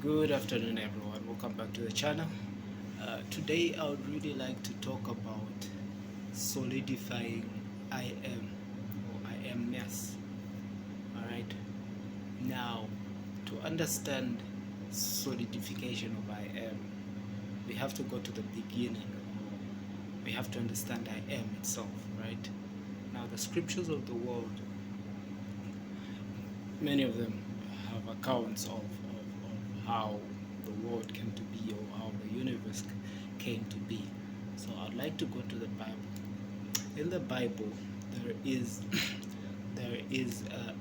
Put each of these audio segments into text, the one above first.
Good afternoon, everyone. Welcome back to the channel. Today, I would really like to talk about solidifying I am or I amness. All right. Now, to understand solidification of I am, we have to go to the beginning. We have to understand I am itself, right? Now, the scriptures of the world, many of them have accounts of how the world came to be or how the universe came to be. So I'd like to go to the Bible. In the Bible, there is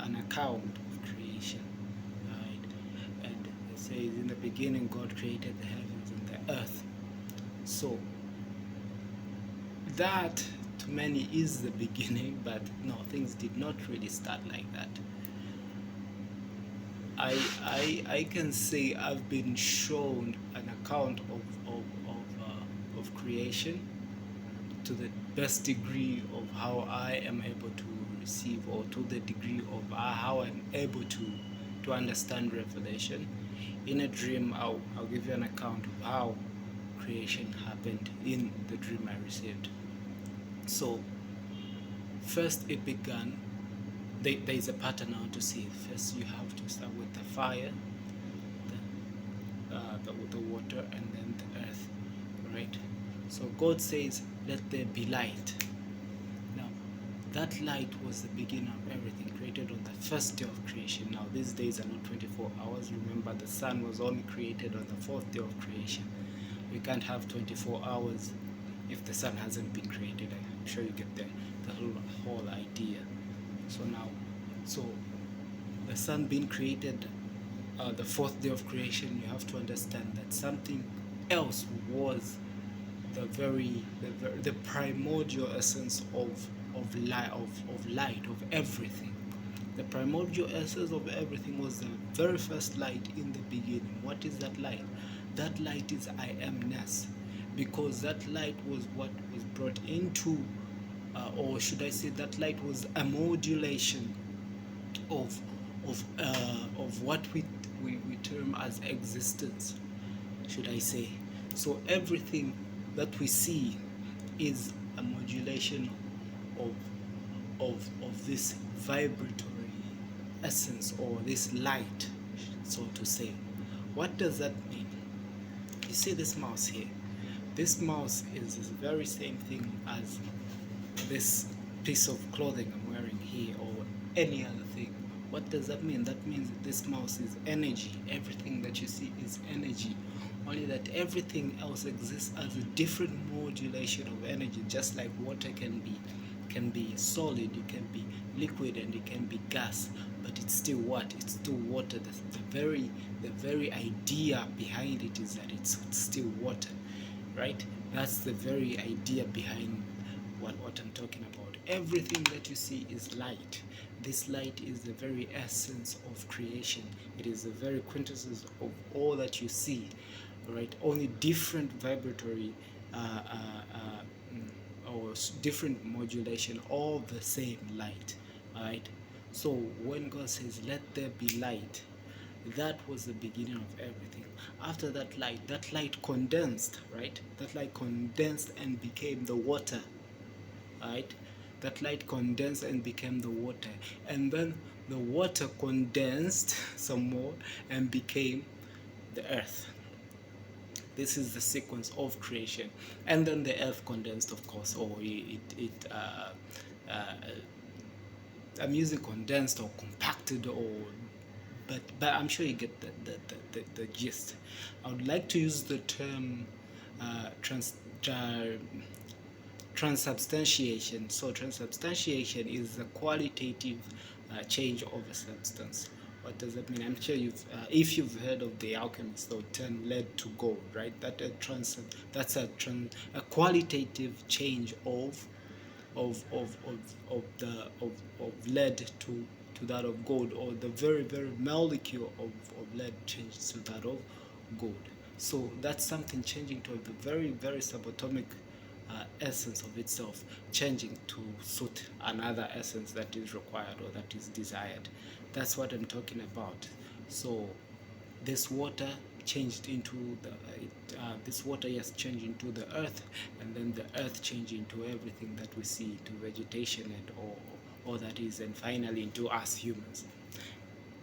an account of creation, right? And it says, "In the beginning, God created the heavens and the earth." So that to many is the beginning, but no, things did not really start like that. I can say I've been shown an account of creation to the best degree of how I am able to receive, or to the degree of how I'm able to understand revelation. In a dream, I'll give you an account of how creation happened in the dream I received. So first it began, there is a pattern now to see. First you have to start with the fire, the water, and then the earth, right? So God says, let there be light. Now that light was the beginning of everything, created on the first day of creation. Now these days are not 24 hours. Remember, the sun was only created on the fourth day of creation. We can't have 24 hours if the sun hasn't been created. I'm sure you get the whole idea. So the sun being created, the fourth day of creation, you have to understand that something else was the primordial essence of light, of everything. The primordial essence of everything was the very first light in the beginning. What is that light? That light is I amness, because that light was what was brought into, or should I say, that light was a modulation of what we term as existence, should I say. So everything that we see is a modulation of this vibratory essence, or this light, so to say. What does that mean? You see this mouse here. This mouse is the very same thing as this piece of clothing I'm wearing here, or any other thing. What does that mean? That means that this mouse is energy. Everything that you see is energy. Only that everything else exists as a different modulation of energy, just like water can be solid, it can be liquid, and it can be gas, but it's still what? It's still water. The very idea behind it is that it's still water, right? That's the very idea behind what I'm talking about. Everything that you see is light. This light is the very essence of creation. It is the very quintessence of all that you see, right? Only different vibratory or different modulation of the same light, right? So when God says, let there be light, that was the beginning of everything. After that light condensed, right? That light condensed and became the water, right? That light condensed and became the water, and then the water condensed some more and became the earth. This is the sequence of creation. And then the earth condensed, of course, or I'm using condensed or compacted, or but I'm sure you get the gist. I would like to use the term transubstantiation. So transubstantiation is the qualitative change of a substance. What does that mean? I'm sure if you've heard of the alchemist, they'll turn lead to gold, right? That's a qualitative change of lead to that of gold, or the very molecule of lead changed to that of gold. So that's something changing to the very subatomic essence of itself, changing to suit another essence that is required or that is desired. That's what I'm talking about. So this water changed into this water has changed into the earth, and then the earth changed into everything that we see, into vegetation and all that is, and finally into us humans.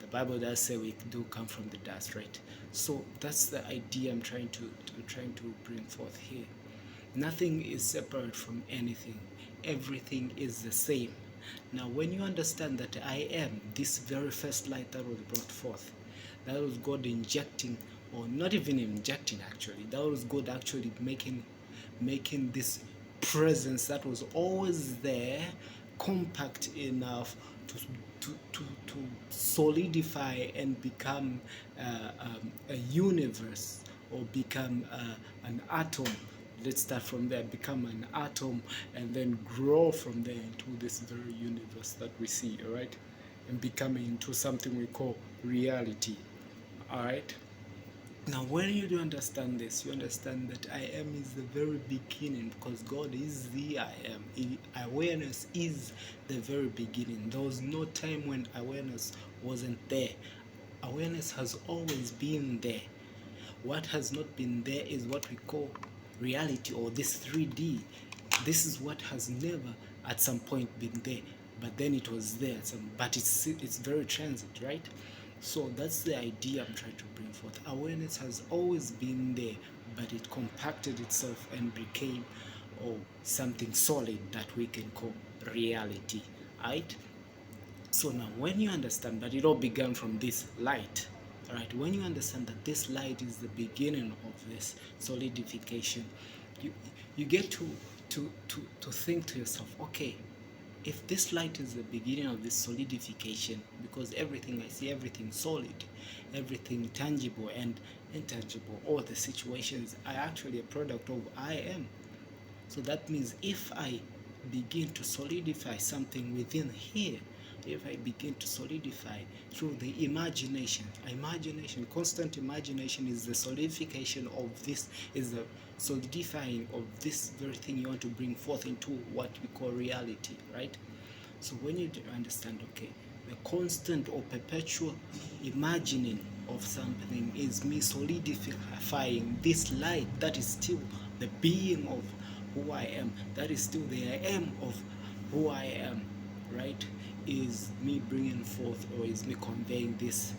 The Bible does say we do come from the dust, right? So that's the idea I'm trying to bring forth here. Nothing is separate from anything. Everything is the same. Now, when you understand that I am this very first light that was brought forth, that was God injecting, or not even injecting actually, that was God actually making this presence that was always there compact enough to solidify and become a universe, or become an atom. Let's start from there, become an atom, and then grow from there into this very universe that we see, all right, and becoming into something we call reality. All right. Now, when you do understand this, you understand that I am is the very beginning, because God is the I am. Awareness is the very beginning. There was no time when awareness wasn't there. Awareness has always been there. What has not been there is what we call reality, or this 3D. This is what has never at some point been there, but then it was there. But it's very transit, right? So that's the idea I'm trying to bring forth. Awareness has always been there, but it compacted itself and became something solid that we can call reality, right? So now when you understand that it all began from this light, right? When you understand that this light is the beginning of this solidification, you get to think to yourself, okay, if this light is the beginning of this solidification, because everything I see, everything solid, everything tangible and intangible, all the situations are actually a product of I am. So that means if I begin to solidify something within here, if I begin to solidify through the imagination, constant imagination is the solidification of this, is the solidifying of this very thing you want to bring forth into what we call reality, right? So when you understand, okay, the constant or perpetual imagining of something is me solidifying this light that is still the being of who I am, that is still the I am of who I am, right? Is me bringing forth, or is me conveying this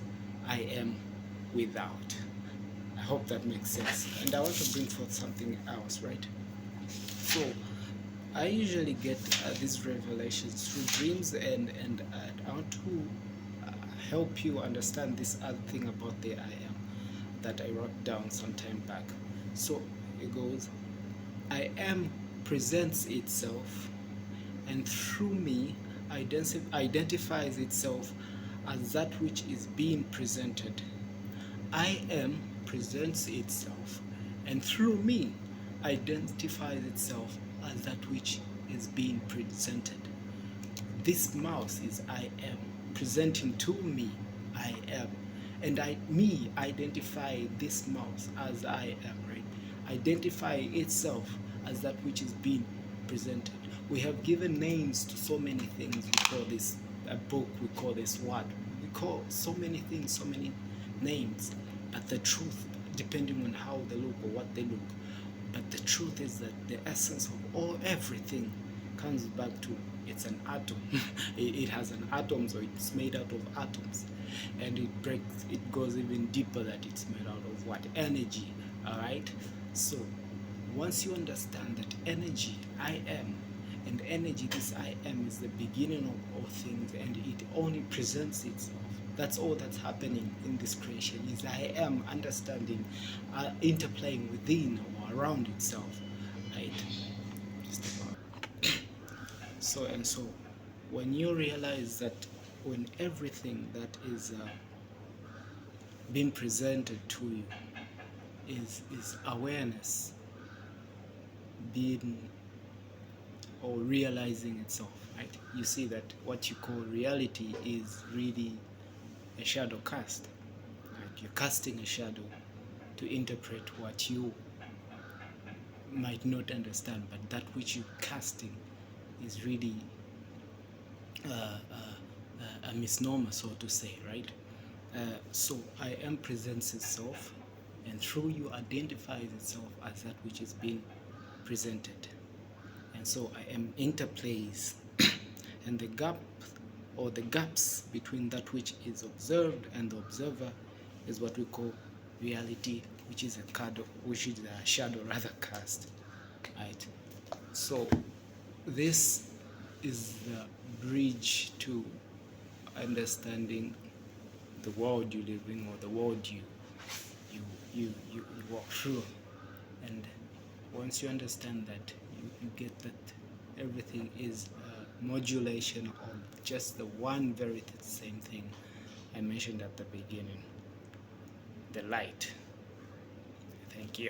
I am without. I hope that makes sense. And I want to bring forth something else, right? So I usually get these revelations through dreams, and I want to help you understand this other thing about the I am that I wrote down some time back. So it goes, I am presents itself, and through me identifies itself as that which is being presented. I am presents itself, and through me identifies itself as that which is being presented. This mouse is I am, presenting to me I am, and me identify this mouse as I am, right? Identify itself as that which is being presented. We have given names to so many things. We call this a book, we call this what? We call so many things, so many names, but the truth, depending on how they look or what they look, but the truth is that the essence of everything comes back to, it's an atom. It has an atom, so it's made out of atoms, and it goes even deeper, that it's made out of what? Energy. All right. So once you understand that energy, I am, and energy, this I am, is the beginning of all things, and it only presents itself. That's all that's happening in this creation, is I am understanding, interplaying within or around itself, right? Just about. So when you realize that, when everything that is being presented to you is awareness being or realizing itself, right? You see that what you call reality is really a shadow cast. Right? You're casting a shadow to interpret what you might not understand, but that which you're casting is really a misnomer, so to say, right? So I am presents itself, and through you identifies itself as that which is being presented. And so I am interplays and the gap or the gaps between that which is observed and the observer is what we call reality, which is a shadow rather cast, right? So this is the bridge to understanding the world you live in, or the world you walk through. And once you understand that, you get that everything is a modulation of just the one very same thing I mentioned at the beginning, the light. Thank you.